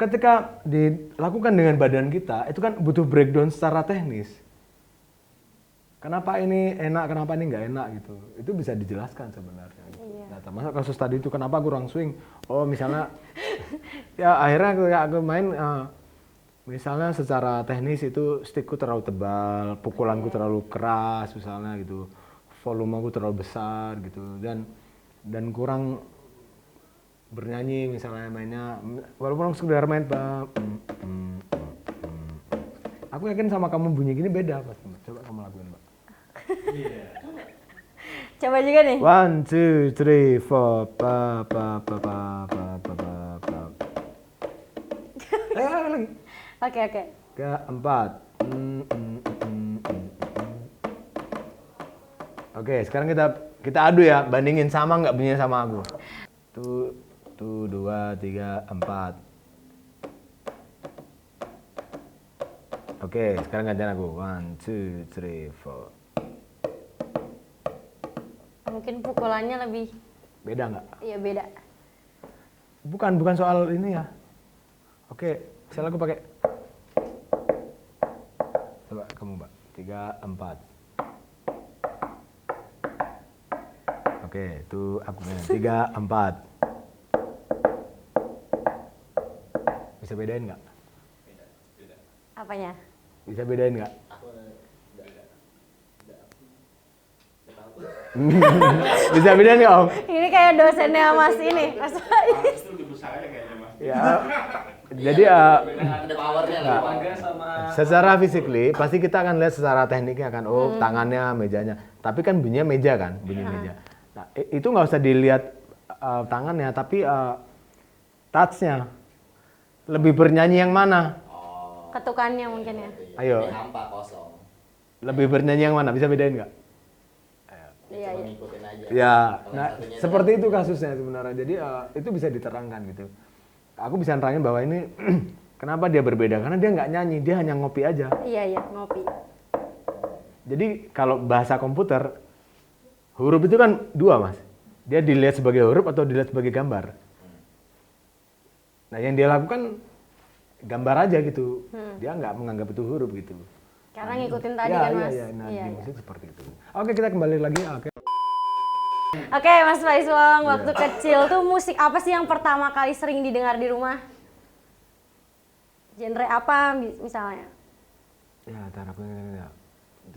ketika dilakukan dengan badan kita, itu kan butuh breakdown secara teknis. Kenapa ini enak, kenapa ini nggak enak gitu. Itu bisa dijelaskan sebenarnya. Iya. Nah, termasuk kasus tadi itu kenapa kurang swing. Oh misalnya, ya akhirnya aku main, misalnya secara teknis itu stickku terlalu tebal, pukulanku terlalu keras misalnya gitu. volume aku terlalu besar gitu dan kurang bernyanyi misalnya mainnya walaupun sekedar main aku yakin sama kamu bunyi gini beda pasti. Coba kamu lakuin, Mbak. Coba juga nih. 1 2 3 4 pa pa pa pa pa pa pa pa. Lagi. Oke. Keempat. Oke, sekarang kita adu ya, bandingin sama nggak bunyinya sama aku. Tuh 2 3 4. Oke, sekarang gantian aku. 1 2 3 4. Mungkin pukulannya lebih Beda nggak? iya beda. Bukan soal ini ya. Oke, misalnya aku pakai. Coba kamu, Mbak. 3 4. Oke, itu aku 3 4. Bisa bedain nggak? Apanya? Bisa bedain nggak? Aku enggak tahu. Bisa bedain nggak, Om? Ini kayak dosennya Mas ini. Mas Itu lebih besar aja kayaknya mas. Ya. Jadi Ada powernya lah. Bangga sama secara physically pasti kita akan lihat secara tekniknya kan, tangannya, mejanya. Tapi kan bunyinya meja kan, bunyi meja. Nah, itu nggak usah dilihat tangannya, tapi touch-nya. Lebih bernyanyi yang mana? ketukannya mungkin ya. Ayo. Ini hampa kosong. Lebih bernyanyi yang mana? Bisa bedain nggak? Iya, Cuma iya. ngikutin aja. Ya, Kalau nah satunya seperti itu kasusnya sebenarnya. Jadi itu bisa diterangkan gitu. Aku bisa nerangin bahwa ini kenapa dia berbeda? Karena dia nggak nyanyi, dia hanya ngopi aja. Iya, ngopi. Jadi kalau bahasa komputer, huruf itu kan dua, Mas. Dia dilihat sebagai huruf atau dilihat sebagai gambar. Nah, yang dia lakukan gambar aja gitu. Dia nggak menganggap itu huruf gitu. Karena ngikutin tadi Ya, kan, Mas. Iya, nah, Iya, di iya. musik seperti itu. Oke, kita kembali lagi. Oke. Oke, Mas Faiswong, Iya. waktu kecil tuh musik apa sih yang pertama kali sering didengar di rumah? Genre apa misalnya? Ya, ya.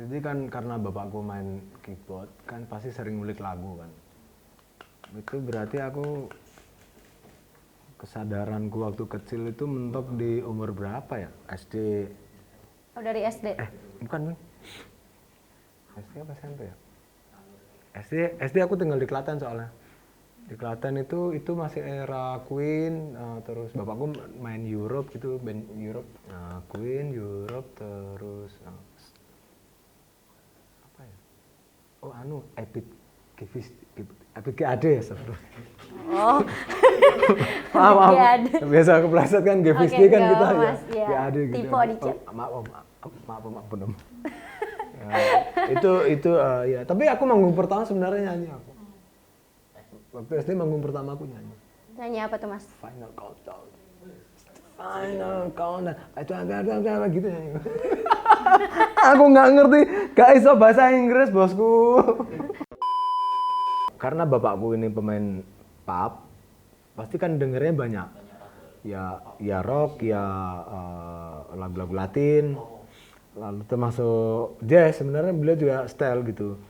Jadi kan karena bapakku main keyboard, kan pasti sering ngulik lagu kan. Itu berarti aku kesadaranku waktu kecil itu mentok di umur berapa ya? SD. Oh, dari SD. Bukan, Bang. SD apa SMP ya? SD aku tinggal di Klaten soalnya. Di Klaten itu masih era Queen, terus bapakku main Europe gitu, band Europe. Queen, Europe, terus apa ya? Oh, Epic GAD ya, astagfirullah. Oh. Maaf. GAD. Biasa aku peleset kan GVSD Oke, kan nggak kita apa-apa, ya. Mas. Iya. GAD gitu. Typo dikit. Maaf, Om. Ya, itu ya, tapi aku manggung pertama sebenarnya nyanyi aku. Waktu SD manggung pertama aku nyanyi. Nyanyi apa tuh, Mas? Final Countdown. Itu agak gitu nyanyi. Aku nggak ngerti, gak iso bahasa Inggris, bosku. Karena bapakku ini pemain pub, pasti kan dengernya banyak. Ya rock, ya lagu-lagu Latin, lalu termasuk jazz. Sebenarnya beliau juga style gitu.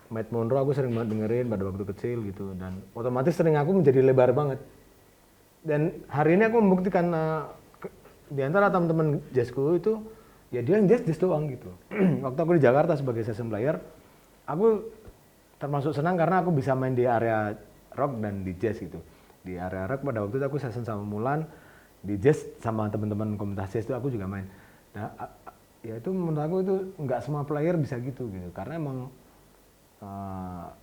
Matt Monroe aku sering banget dengerin pada waktu kecil gitu, dan otomatis sering aku menjadi lebar banget. Dan hari ini aku membuktikan di antara teman-teman jazzku itu ya dia yang jazz doang gitu. Waktu aku di Jakarta sebagai session player, aku termasuk senang karena aku bisa main di area rock dan di jazz gitu. Di area rock pada waktu itu aku session sama Mulan, di jazz sama teman-teman komunitas jazz itu aku juga main. Nah, ya itu menurut aku itu nggak semua player bisa gitu karena emang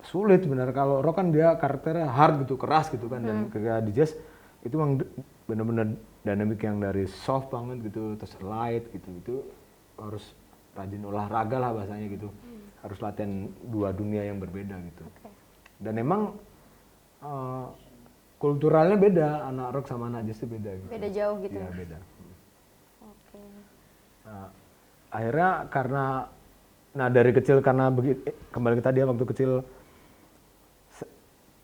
sulit benar. Kalau rock kan dia karakternya hard gitu, keras gitu kan, dan ketika di jazz itu memang benar-benar dinamik yang dari soft banget gitu, terus light gitu, itu harus rajin olahraga lah bahasanya gitu, harus latihan dua dunia yang berbeda gitu. Dan emang kulturalnya beda, anak rock sama anak jazz itu beda gitu. Beda jauh gitu. Iya, beda. Oke. Akhirnya karena dari kecil karena kembali ke tadi ya, waktu kecil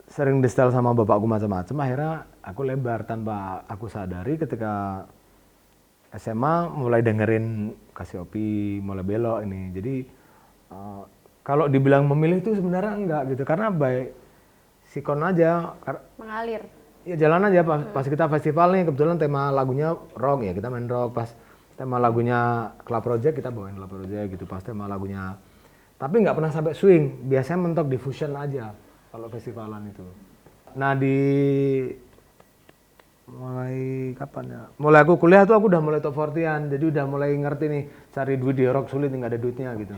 sering di setel sama bapakku macam-macam, akhirnya aku lebar tanpa aku sadari. Ketika SMA mulai dengerin Cassiope, mulai belok ini. Jadi kalau dibilang memilih itu sebenarnya enggak gitu, karena by sikon aja. Mengalir. Ya jalan aja pas kita festival nih, kebetulan tema lagunya rock ya kita main rock, pas tema lagunya Club Project kita bawain Club Project gitu, pas tema lagunya, tapi nggak pernah sampai swing, biasanya mentok di fusion aja kalau festivalan itu. Nah di mulai kapan ya? Mulai aku kuliah tuh aku udah mulai top 40-an, jadi udah mulai ngerti nih cari duit di rock sulit, nggak ada duitnya gitu.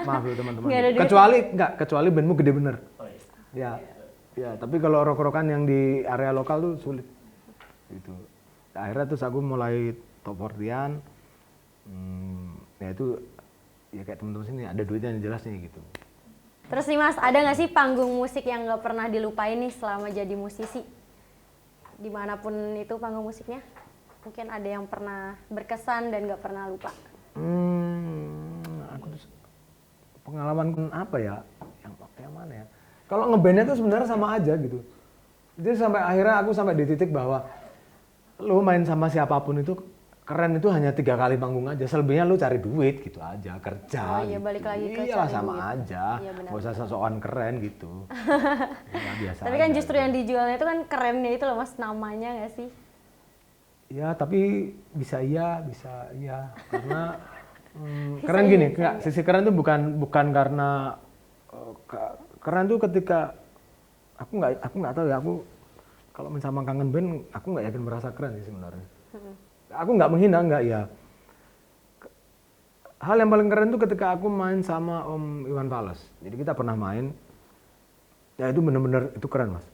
Maaf ya teman-teman. Nggak ada duit. Kecuali bandmu gede bener. Ya, tapi kalau rock-rockan yang di area lokal tuh sulit. Gitu. Akhirnya terus aku mulai top 40-an. Ya itu ya kayak teman-teman sini ada duitnya yang jelas nih gitu. Terus nih Mas, ada nggak sih panggung musik yang nggak pernah dilupain nih selama jadi musisi? Dimanapun itu panggung musiknya, mungkin ada yang pernah berkesan dan nggak pernah lupa. Aku tuh pengalaman apa ya? Yang mana ya? Kalau ngebandnya tuh sebenarnya sama aja gitu. Jadi sampai akhirnya aku sampai di titik bahwa lu main sama siapapun itu keren itu hanya 3 kali panggung aja. Selebihnya lu cari duit gitu aja, kerja. Oh iya, gitu. balik lagi ke Iyalah cari sama duit. aja. Iya, benar. Gak usah sosokan keren gitu. Ya, biasa Tapi kan aja, justru gitu. yang dijualnya itu kan kerennya itu loh Mas, namanya nggak sih? Ya tapi bisa iya karena keren gini, enggak, sisi keren tuh bukan karena keren tuh ketika aku nggak tahu ya, aku kalau main sama kangen band aku nggak yakin merasa keren sih sebenarnya. Aku nggak menghina, nggak ya. Hal yang paling keren tuh ketika aku main sama Om Iwan Fals. Jadi kita pernah main, ya itu bener-bener itu keren Mas.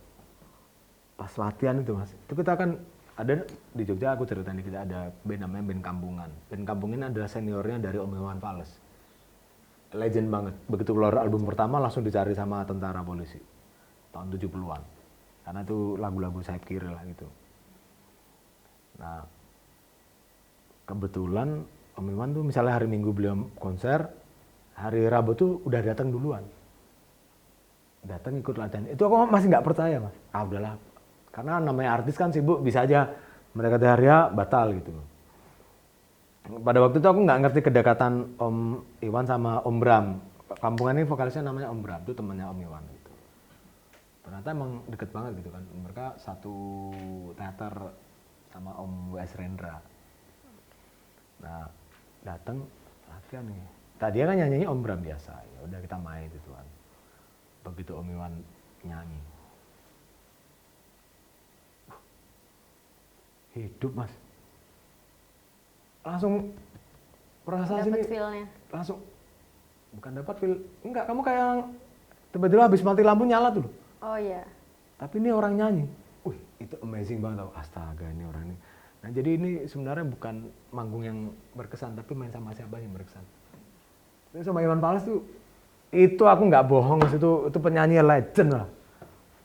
Pas latihan itu Mas, itu kita kan ada di Jogja, aku ceritain kita ada band namanya Band Kampungan. Band Kampungan adalah seniornya dari Om Iwan Fals. Legend banget. Begitu keluar album pertama langsung dicari sama tentara polisi. Tahun 70-an. Karena itu lagu-lagu sayap kiri lah gitu. Nah, kebetulan Om Iwan tuh misalnya hari Minggu beliau konser, hari Rabu tuh udah datang duluan. Datang ikut latihan. Itu aku masih nggak percaya Mas. Ah udahlah. Karena namanya artis kan sibuk, bisa aja mereka hari ya batal gitu. Pada waktu itu aku nggak ngerti kedekatan Om Iwan sama Om Bram. Kampungan ini vokalisnya namanya Om Bram, itu temannya Om Iwan gitu. Ternyata emang deket banget gitu kan. Mereka satu teater sama Om W.S. Rendra. Nah, datang latihan nih. Tadi kan nyanyinya Om Bram biasa. Ya udah kita main gitu kan. Begitu Om Iwan nyanyi. Hidup Mas. Langsung perasaan sini Dapat feel-nya. langsung bukan dapat feel, enggak, kamu kayak tiba-tiba habis mati lampu nyala tuh. Oh iya. Tapi ini orang nyanyi. Wih, itu amazing banget tau. Astaga, ini orang ini. Nah, jadi ini sebenarnya bukan manggung yang berkesan, tapi main sama siapa yang berkesan. Ini sama Iwan Fals tuh, itu aku nggak bohong, Mas, itu penyanyi legend lah.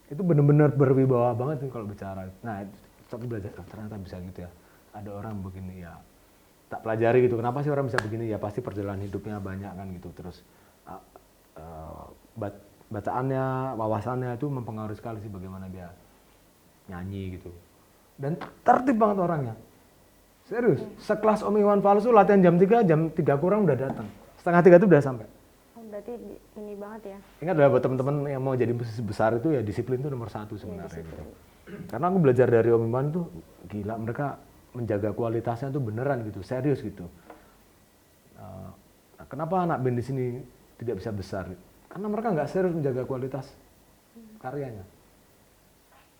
Itu bener-bener berwibawa banget nih kalau bicara. Nah, aku belajar, ternyata bisa gitu ya. Ada orang begini ya. Tak pelajari gitu, kenapa sih orang bisa begini? Ya pasti perjalanan hidupnya banyak kan gitu. Terus bacaannya, wawasannya itu mempengaruhi sekali sih bagaimana dia nyanyi gitu. Dan tertib banget orangnya. Serius, sekelas Om Iwan Fals tuh latihan jam 3 kurang udah datang. Setengah 3 itu udah sampai. Oh, berarti ini banget ya. Ingat ya buat teman-teman yang mau jadi musisi besar itu ya disiplin itu nomor 1 sebenarnya gitu. Karena aku belajar dari Om Iwan tuh gila, mereka menjaga kualitasnya tuh beneran gitu, serius gitu. Kenapa anak band di sini tidak bisa besar? Karena mereka nggak serius menjaga kualitas karyanya.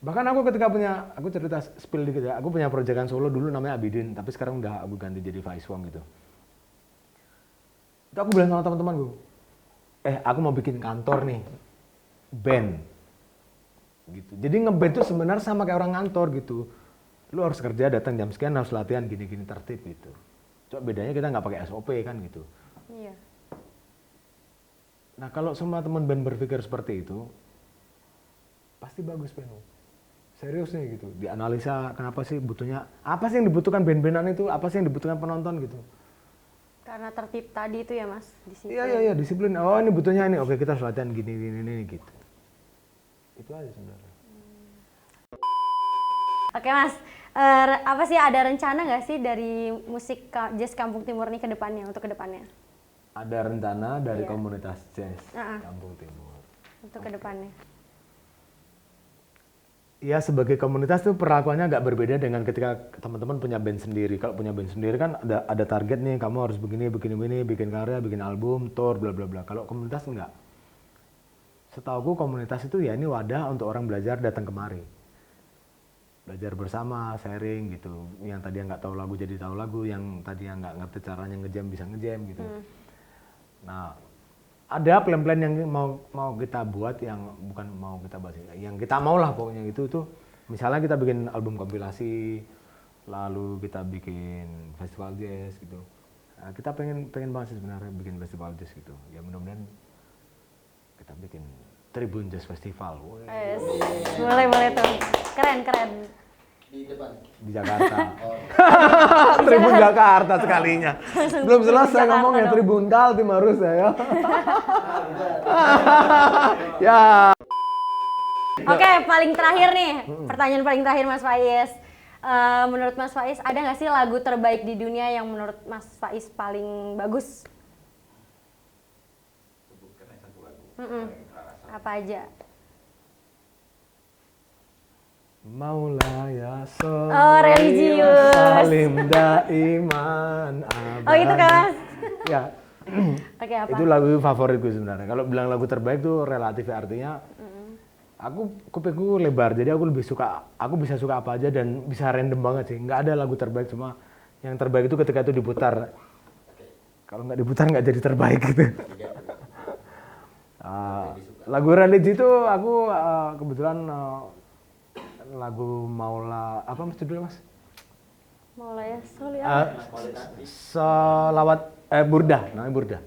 Bahkan aku ketika aku cerita spill dikit ya, aku punya proyekan solo dulu namanya Abidin, tapi sekarang udah aku ganti jadi Faiswong gitu. Itu aku bilang sama teman-temanku, aku mau bikin kantor nih, band. Gitu. Jadi ngeband tuh sebenarnya sama kayak orang kantor gitu. Lu harus kerja, datang jam sekian, harus latihan gini-gini tertib gitu. Cuma bedanya kita nggak pakai SOP kan gitu. Iya. Nah kalau semua teman band berpikir seperti itu, pasti bagus bandmu. Serius nih gitu. Dianalisa kenapa sih butuhnya, apa sih yang dibutuhkan band-bandan itu, apa sih yang dibutuhkan penonton gitu. Karena tertib tadi itu ya Mas, disiplin. Iya, disiplin. Oh ini butuhnya ini, oke kita harus latihan gini gitu. Itu aja sebenarnya. Oke Mas, apa sih ada rencana nggak sih dari musik jazz Kampung Timur ini ke depannya, untuk ke depannya? ada rencana dari Iya. komunitas jazz Ah, ah. Kampung Timur. untuk kedepannya? Ya sebagai komunitas tuh perlakuannya agak berbeda dengan ketika teman-teman punya band sendiri. Kalau punya band sendiri kan ada target nih, kamu harus begini, bikin karya, bikin album, tour, bla bla bla. Kalau komunitas enggak. Setauku komunitas itu ya ini wadah untuk orang belajar datang kemari. Belajar bersama, sharing gitu. Yang tadi yang nggak tahu lagu jadi tahu lagu, yang tadi yang nggak ngerti caranya ngejam bisa ngejam gitu. Nah, ada plan-plan yang mau kita buat yang bukan mau kita bahas, yang kita mau lah pokoknya itu tuh. Misalnya kita bikin album kompilasi, lalu kita bikin festival jazz gitu. Nah, kita pengen banget sih sebenarnya bikin festival jazz gitu. Ya mudah-mudahan kita bikin Tribun Jazz Festival. Woi, Yes. Boleh tuh. Keren. Di depan. di Jakarta. Oh, Tribun Jakarta sekalinya. Belum selesai Jakarta ngomongnya dong. Tribun Kaltim harus ya. Ya. Oke, paling terakhir nih, pertanyaan paling terakhir Mas Faiz. Menurut Mas Faiz, ada nggak sih lagu terbaik di dunia yang menurut Mas Faiz paling bagus? Sebutkan aja satu lagu. Apa aja? Maulah ya Oh, religius. salim daiman abadi. Oh, itu kan, Mas? Ya, Oke, apa? itu lagu favoritku sebenarnya. Kalau bilang lagu terbaik tuh relatif ya, artinya aku kupingku lebar, jadi aku bisa suka apa aja dan bisa random banget sih. Nggak ada lagu terbaik, cuma yang terbaik itu ketika itu diputar. Kalau nggak diputar nggak jadi terbaik gitu. Lagu religi itu aku kebetulan lagu Maula apa mas judulnya mas? Maula ya Sol ya. Selawat Burdah, namanya Burdah.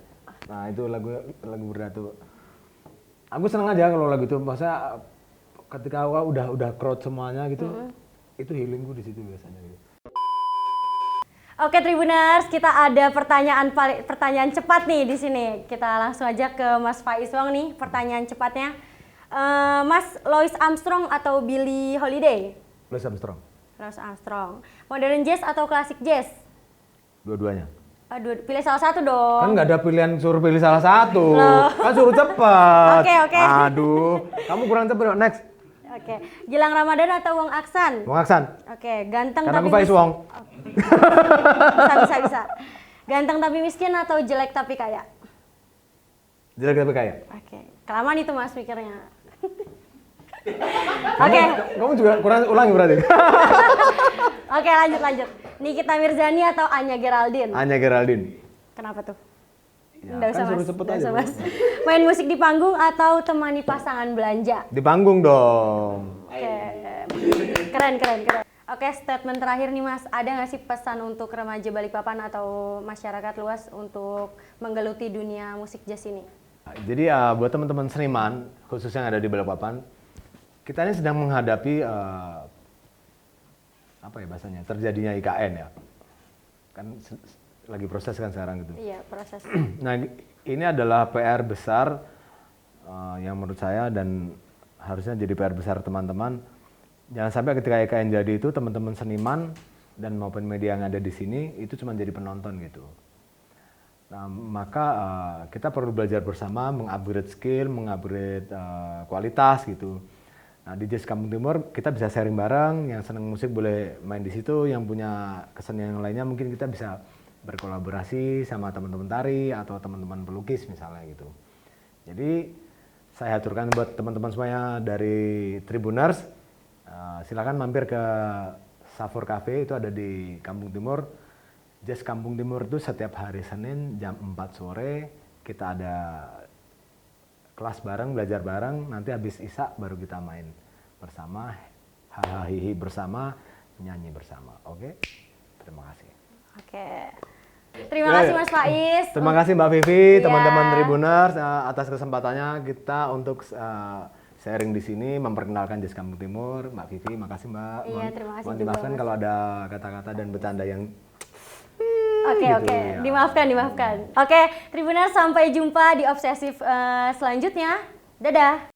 Nah itu lagu Burdah tuh. Aku seneng aja kalau lagu itu, masa ketika aku udah crowd semuanya gitu, itu healingku di situ biasanya. Gitu. Oke Tribuners, kita ada pertanyaan cepat nih di sini. Kita langsung aja ke Mas Faiz Wong nih, pertanyaan cepatnya. Mas, Louis Armstrong atau Billie Holiday? Louis Armstrong. Louis Armstrong. Modern jazz atau klasik jazz? Dua-duanya. Pilih salah satu dong. Kan nggak ada pilihan suruh pilih salah satu. Kan suruh cepet. Oke. Aduh, kamu kurang cepet. Next. Oke. Gilang Ramadan atau Wong Aksan? Wong Aksan. Oke. Ganteng Karena tapi aku Faiz Wong. Bisa. Ganteng tapi miskin atau jelek tapi kaya? Jelek tapi kaya. Oke. Kelamaan itu Mas mikirnya. Oke. Kamu juga kurang ulangi berarti. Oke, lanjut. Nikita Mirzani atau Anya Geraldine? Anya Geraldine. Kenapa tuh? Ya, Nggak kan usah, suruh Mas. cepet Nggak aja, usah, Bu. Mas. Main musik di panggung atau temani pasangan belanja? Di panggung dong. Oke. Keren. Oke, statement terakhir nih Mas. Ada nggak sih pesan untuk remaja Balikpapan atau masyarakat luas untuk menggeluti dunia musik jazz ini? Jadi buat teman-teman seniman, khususnya yang ada di Balikpapan, kita ini sedang menghadapi apa ya bahasanya, terjadinya IKN ya. Kan lagi proses kan sekarang gitu. Iya, proses. Nah, ini adalah PR besar yang menurut saya dan harusnya jadi PR besar teman-teman. Jangan sampai ketika IKN jadi itu teman-teman seniman dan maupun media yang ada di sini itu cuma jadi penonton gitu. Nah, maka kita perlu belajar bersama, mengupgrade skill, mengupgrade kualitas gitu. Nah, di Jazz Kampung Timur kita bisa sharing bareng, yang senang musik boleh main di situ, yang punya kesenian yang lainnya mungkin kita bisa berkolaborasi sama teman-teman tari atau teman-teman pelukis misalnya gitu. Jadi saya aturkan buat teman-teman semuanya dari Tribuners, silakan mampir ke Savour Cafe, itu ada di Kampung Timur. Jazz Kampung Timur itu setiap hari Senin jam 4 sore kita ada kelas bareng, belajar bareng, nanti habis Isya baru kita main bersama, hahaha bersama, nyanyi bersama. Oke? Terima kasih. Oke. Terima kasih Mas Faiz. Terima kasih Mbak Vivi, Iya. teman-teman Tribuners atas kesempatannya kita untuk sharing di sini, memperkenalkan Jazz Kampung Timur. Mbak Vivi, makasih Mbak. Iya, terima kasih Mohon juga, dimaafkan Mas. kalau ada kata-kata dan bercanda yang Oke, gitu, oke. ya. Dimaafkan. Oke, Tribuners, sampai jumpa di Obsesif selanjutnya. Dadah.